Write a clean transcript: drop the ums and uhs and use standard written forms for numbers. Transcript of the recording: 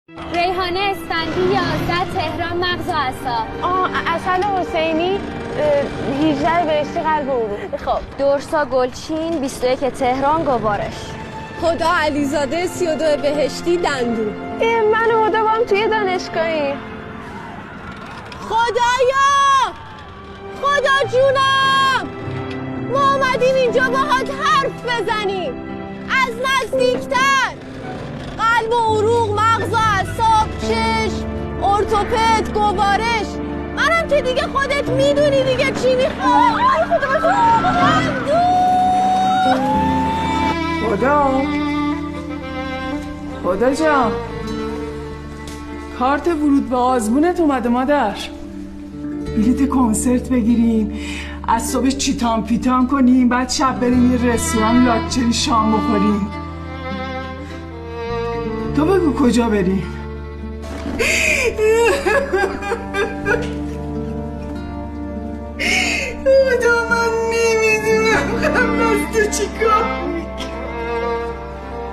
ریحانه اسفندی 11 تهران مغز و اعصاب. عسل حسینی 18 بهشتی قلب عروق. خب دورسا گلچین 21 تهران گوارش. هدا علیزاده 32 بهشتی دندون. من و هدا با هم توی دانشگاهی. خدایا خدا جونم ما اومدیم اینجا باهات حرف بزنیم از نزدیکتر. قلب و عروق، مغز و اعصاب، چشم، ارتوپد، گوارش. منم که دیگه خودت میدونی دیگه چی میخوام. خدا جان، کارت ورود به آزمونت اومده مادر. بلیت کنسرت بگیریم، از صبح چیتام پیتام کنیم، بعد شب بریم یه رستوران لاکچری شام بخوریم. تو بگو کجا بریم؟ خدا من نمیدونم قبل از تو چی کار میکنم.